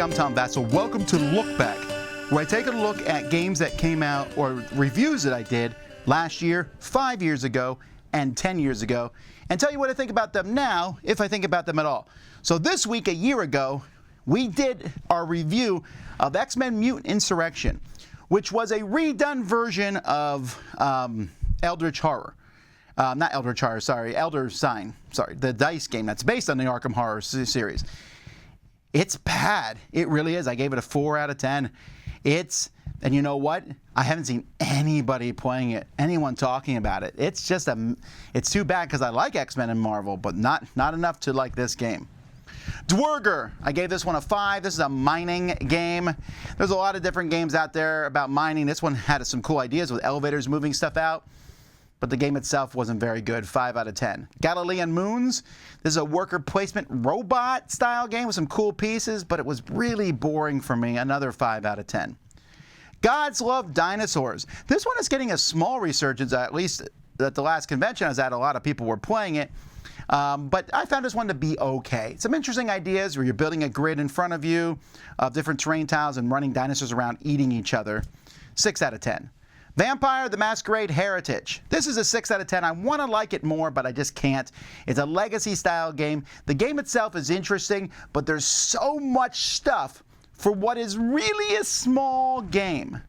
I'm Tom Vasel. Welcome to Look Back, where I take a look at games that came out, or reviews that I did last year, 5 years ago, and 10 years ago, and tell you what I think about them now, if I think about them at all. So this week, a year ago, we did our review of X-Men Mutant Insurrection, which was a redone version of Eldritch Horror. Not Eldritch Horror, sorry, Elder Sign, sorry, the dice game that's based on the Arkham Horror series. It's bad. It really is. I gave it a 4 out of 10. And you know what? I haven't seen anybody playing it, anyone talking about it. It's just it's too bad because I like X-Men and Marvel, but not enough to like this game. Dwerger, I gave this one a 5. This is a mining game. There's a lot of different games out there about mining. This one had some cool ideas with elevators moving stuff out, but the game itself wasn't very good. 5 out of 10. Galilean Moons. This is a worker placement robot style game with some cool pieces, but it was really boring for me. Another 5 out of 10. Gods Love Dinosaurs. This one is getting a small resurgence, at least at the last convention I was at. A lot of people were playing it. But I found this one to be okay. Some interesting ideas where you're building a grid in front of you of different terrain tiles and running dinosaurs around eating each other. 6 out of 10. Vampire the Masquerade Heritage. This is a 6 out of 10. I want to like it more, but I just can't. It's a legacy style game. The game itself is interesting, but there's so much stuff for what is really a small game.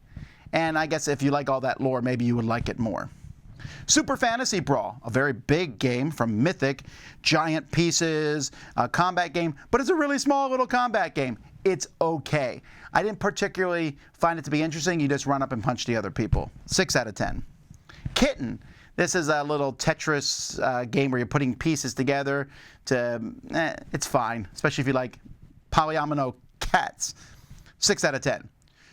And I guess if you like all that lore, maybe you would like it more. Super Fantasy Brawl, a very big game from Mythic, giant pieces, a combat game, but it's a really small little combat game. It's okay. I didn't particularly find it to be interesting. You just run up and punch the other people. 6 out of 10. Kitten. This is a little Tetris game where you're putting pieces together it's fine, especially if you like polyomino cats. 6 out of 10.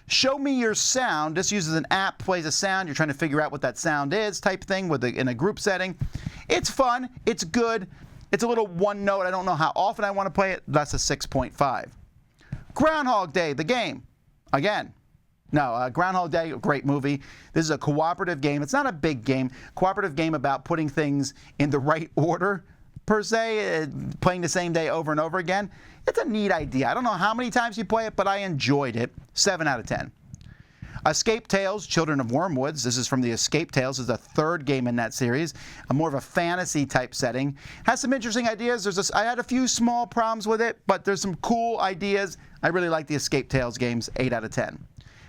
Show Me Your Sound. This uses an app, plays a sound. You're trying to figure out what that sound is type thing in a group setting. It's fun. It's good. It's a little one note. I don't know how often I want to play it. That's a 6.5. Groundhog Day, the game. Again. No, Groundhog Day, great movie. This is a cooperative game. It's not a big game. Cooperative game about putting things in the right order, per se, playing the same day over and over again. It's a neat idea. I don't know how many times you play it, but I enjoyed it. 7 out of 10. Escape Tales, Children of Wormwoods. This is from the Escape Tales. This is the third game in that series. More of a fantasy type setting. Has some interesting ideas. I had a few small problems with it, but there's some cool ideas. I really like the Escape Tales games. 8 out of 10.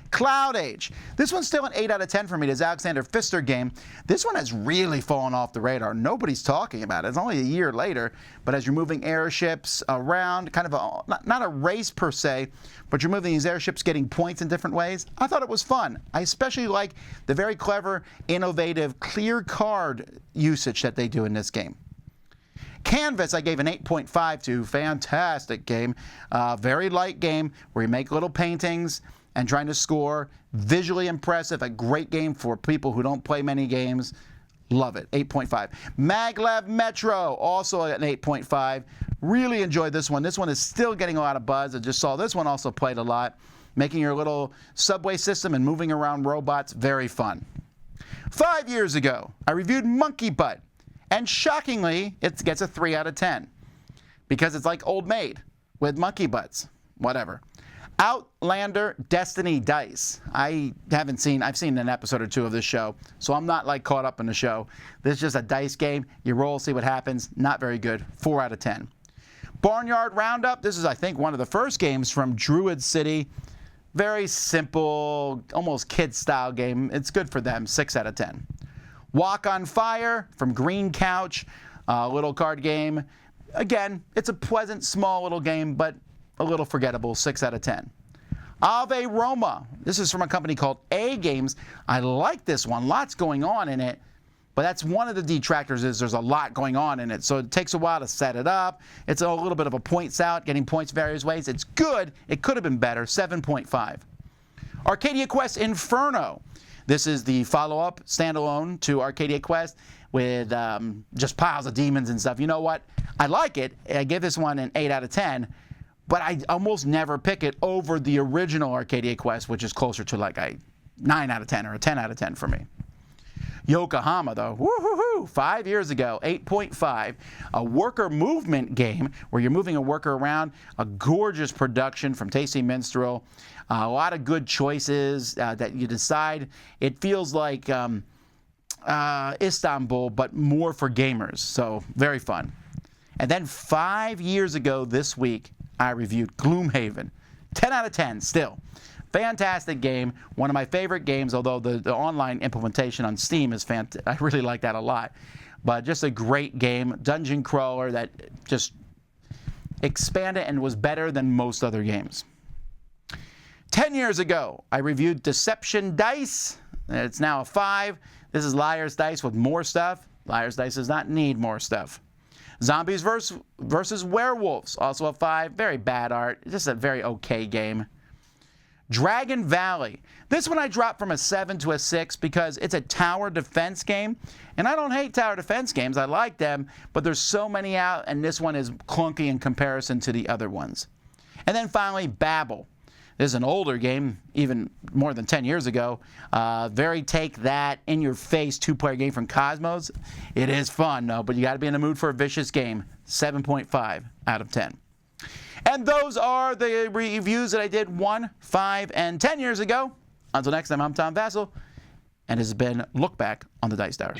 Cloud Age. This one's still an 8 out of 10 for me. It's Alexander Pfister game. This one has really fallen off the radar. Nobody's talking about it. It's only a year later, but as you're moving airships around, kind of not a race per se, but you're moving these airships getting points in different ways. I thought it was fun. I especially like the very clever, innovative, clear card usage that they do in this game. Canvas, I gave an 8.5 to. Fantastic game. Very light game where you make little paintings and trying to score. Visually impressive. A great game for people who don't play many games. Love it. 8.5. Maglev Metro, also an 8.5. Really enjoyed this one. This one is still getting a lot of buzz. I just saw this one also played a lot. Making your little subway system and moving around robots. Very fun. 5 years ago, I reviewed Monkey Butt. And shockingly, it gets a 3 out of 10. Because it's like Old Maid with monkey butts. Whatever. Outlander Destiny Dice. I've seen an episode or two of this show, so I'm not like caught up in the show. This is just a dice game. You roll, see what happens. Not very good. 4 out of 10. Barnyard Roundup. This is, I think, one of the first games from Druid City. Very simple, almost kid-style game. It's good for them. 6 out of 10. Walk on Fire from Green Couch. Little card game. Again, it's a pleasant, small little game, but a little forgettable. 6 out of 10. Ave Roma. This is from a company called A Games. I like this one. Lots going on in it. But that's one of the detractors is there's a lot going on in it. So it takes a while to set it up. It's a little bit of a points out, getting points various ways. It's good. It could have been better. 7.5. Arcadia Quest Inferno. This is the follow-up, standalone to Arcadia Quest with just piles of demons and stuff. You know what? I like it. I give this one an 8 out of 10. But I almost never pick it over the original Arcadia Quest, which is closer to like a 9 out of 10 or a 10 out of 10 for me. Yokohama, though, woo-hoo-hoo, 5 years ago, 8.5. A worker movement game where you're moving a worker around. A gorgeous production from Tasty Minstrel. A lot of good choices that you decide. It feels like Istanbul, but more for gamers. So very fun. And then 5 years ago this week, I reviewed Gloomhaven. 10 out of 10 still. Fantastic game. One of my favorite games, although the online implementation on Steam is fantastic. I really like that a lot. But just a great game. Dungeon crawler that just expanded and was better than most other games. 10 years ago, I reviewed Deception Dice. It's now a 5. This is Liar's Dice with more stuff. Liar's Dice does not need more stuff. Zombies versus Werewolves, also a 5. Very bad art. Just a very okay game. Dragon Valley. This one I dropped from a 7 to a 6 because it's a tower defense game. And I don't hate tower defense games. I like them. But there's so many out, and this one is clunky in comparison to the other ones. And then finally, Babel. This is an older game, even more than 10 years ago. Very take-that, in-your-face two-player game from Cosmos. It is fun, though, but you got to be in the mood for a vicious game. 7.5 out of 10. And those are the reviews that I did 1, 5, and 10 years ago. Until next time, I'm Tom Vasel, and this has been Look Back on the Dice Tower.